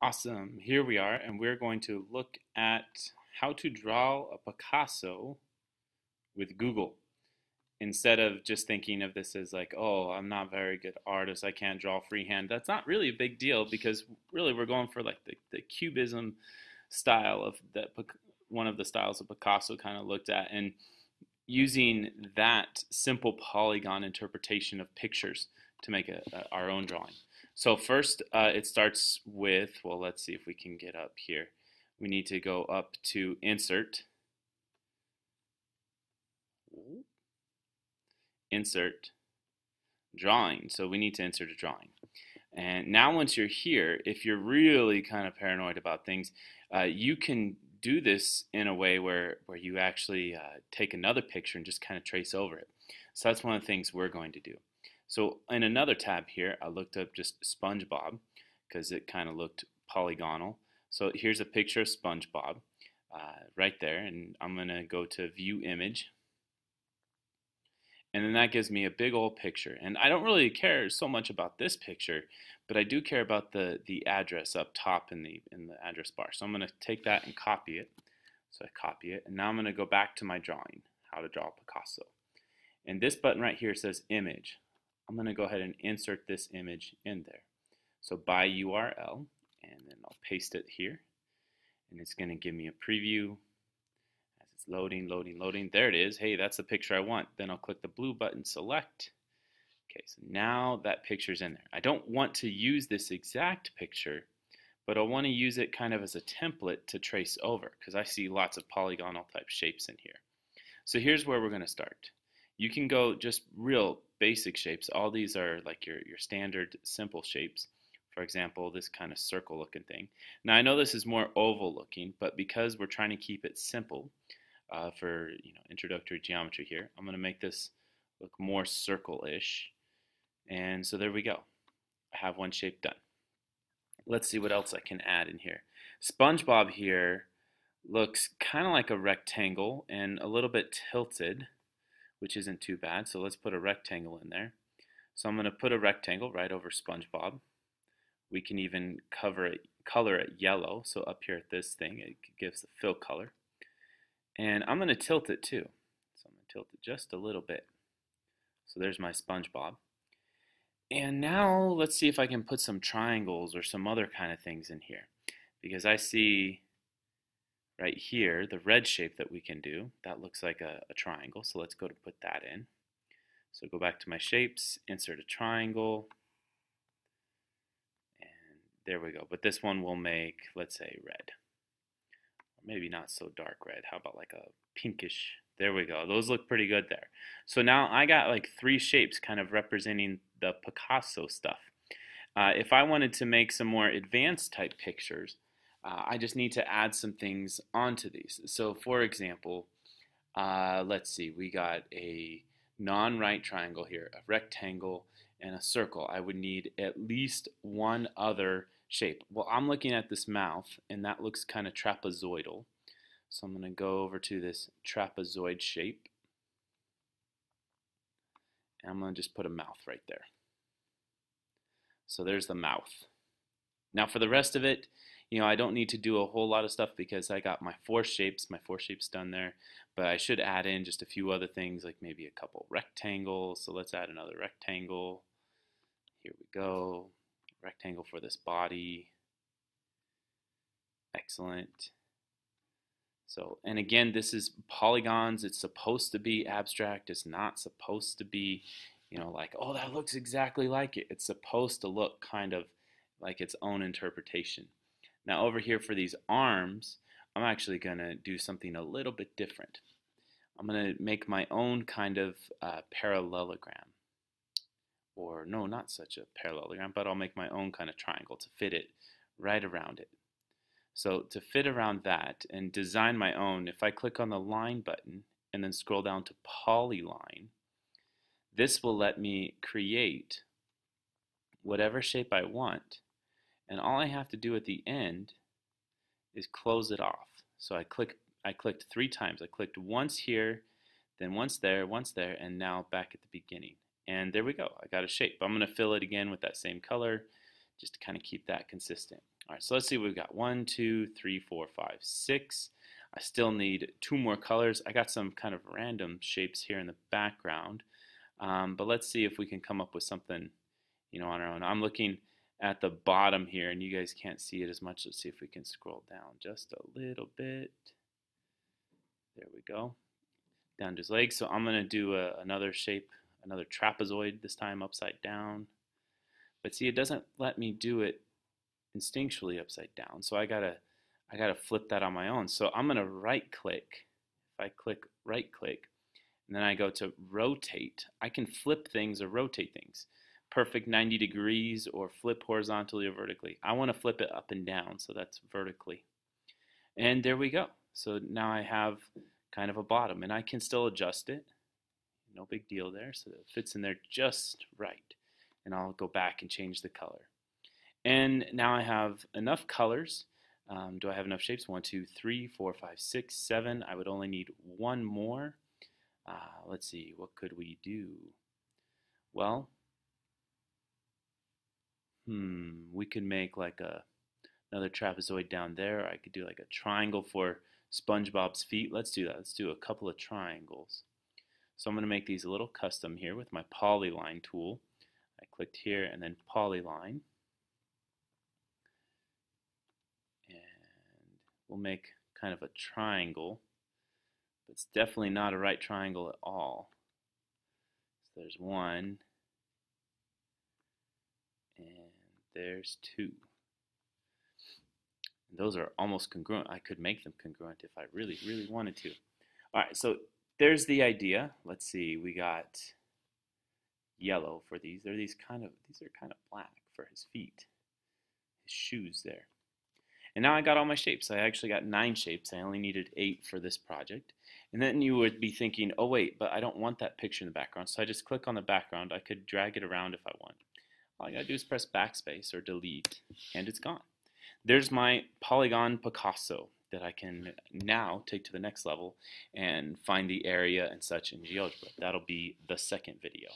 Awesome. Here we are, and we're going to look at how to draw a Picasso with Google. Instead of just thinking of this as like, oh, I'm not a very good artist, I can't draw freehand. That's not really a big deal because really we're going for like the Cubism style of that one of the styles of Picasso kind of looked at, and using that simple polygon interpretation of pictures to make our own drawing. So first, it starts with, well, let's see if we can get up here. We need to go up to Insert, Insert, Drawing. So we need to insert a drawing. And now once you're here, if you're really kind of paranoid about things, you can do this in a way where you actually take another picture and just kind of trace over it. So that's one of the things we're going to do. So in another tab here, I looked up just SpongeBob because it kind of looked polygonal. So here's a picture of SpongeBob right there, and I'm going to go to View Image. And then that gives me a big old picture. And I don't really care so much about this picture, but I do care about the address up top in the address bar. So I'm going to take that and copy it. So I copy it, and now I'm going to go back to my drawing, how to draw Picasso. And this button right here says Image. I'm going to go ahead and insert this image in there. So by URL, and then I'll paste it here. And it's going to give me a preview. It's loading, loading, loading. There it is. Hey, that's the picture I want. Then I'll click the blue button, select. Okay, so now that picture's in there. I don't want to use this exact picture, but I want to use it kind of as a template to trace over because I see lots of polygonal type shapes in here. So here's where we're going to start. You can go just real basic shapes. All these are like your standard simple shapes. For example, this kind of circle looking thing. Now I know this is more oval looking, but because we're trying to keep it simple, for introductory geometry here, I'm going to make this look more circle-ish. And so there we go. I have one shape done. Let's see what else I can add in here. SpongeBob here looks kind of like a rectangle and a little bit tilted, which isn't too bad. So let's put a rectangle in there. So I'm going to put a rectangle right over SpongeBob. We can even color it yellow. So up here at this thing, it gives the fill color. And I'm going to tilt it too. So I'm going to tilt it just a little bit. So there's my SpongeBob. And now let's see if I can put some triangles or some other kind of things in here. Because I see right here the red shape that we can do. That looks like a triangle. So let's go to put that in. So go back to my shapes, insert a triangle. And there we go. But this one will make, let's say, red. Maybe not so dark red. How about like a pinkish? There we go. Those look pretty good there. So now I got like three shapes kind of representing the Picasso stuff. If I wanted to make some more advanced type pictures, I just need to add some things onto these. So for example, let's see, we got a non-right triangle here, a rectangle, and a circle. I would need at least one other shape. Well, I'm looking at this mouth, and that looks kind of trapezoidal. So I'm going to go over to this trapezoid shape. And I'm going to just put a mouth right there. So there's the mouth. Now for the rest of it, I don't need to do a whole lot of stuff because I got my four shapes done there. But I should add in just a few other things, like maybe a couple rectangles. So let's add another rectangle. Here we go. Rectangle for this body. Excellent. So, and again, this is polygons. It's supposed to be abstract. It's not supposed to be, like, oh, that looks exactly like it. It's supposed to look kind of like its own interpretation. Now over here for these arms, I'm actually going to do something a little bit different. I'm going to make my own kind of parallelogram. Or no, not such a parallelogram, but I'll make my own kind of triangle to fit it right around it. So to fit around that and design my own, if I click on the line button and then scroll down to polyline, this will let me create whatever shape I want, and all I have to do at the end is close it off. So I clicked 3 times. I clicked once here, then once there, and now back at the beginning. And there we go. I got a shape. I'm going to fill it again with that same color just to kind of keep that consistent. All right, so let's see what we've got. 1, 2, 3, 4, 5, 6. I still need 2 more colors. I got some kind of random shapes here in the background, but let's see if we can come up with something, on our own. I'm looking at the bottom here, and you guys can't see it as much. Let's see if we can scroll down just a little bit. There we go. Down to his legs. So I'm going to do another shape, another trapezoid, this time upside down. But see, it doesn't let me do it instinctually upside down. So I gotta flip that on my own. So I'm gonna right click. If I click right click, and then I go to rotate, I can flip things or rotate things. Perfect 90 degrees or flip horizontally or vertically. I want to flip it up and down, so that's vertically. And there we go. So now I have kind of a bottom, and I can still adjust it. No big deal there. So it fits in there just right. And I'll go back and change the color. And now I have enough colors. Do I have enough shapes? 1, 2, 3, 4, 5, 6, 7. I would only need one more. Let's see, what could we do? Well, we could make like another trapezoid down there. I could do like a triangle for SpongeBob's feet. Let's do that. Let's do a couple of triangles. So I'm going to make these a little custom here with my polyline tool. I clicked here and then polyline. We'll make kind of a triangle, but it's definitely not a right triangle at all. So there's 1, and there's 2. And those are almost congruent. I could make them congruent if I really, really wanted to. All right, so there's the idea. Let's see, we got yellow for these. These are kind of black for his feet, his shoes there. And now I got all my shapes. I actually got 9 shapes. I only needed 8 for this project. And then you would be thinking, oh wait, but I don't want that picture in the background. So I just click on the background. I could drag it around if I want. All I gotta do is press backspace or delete, and it's gone. There's my polygon Picasso that I can now take to the next level and find the area and such in GeoGebra. That'll be the second video.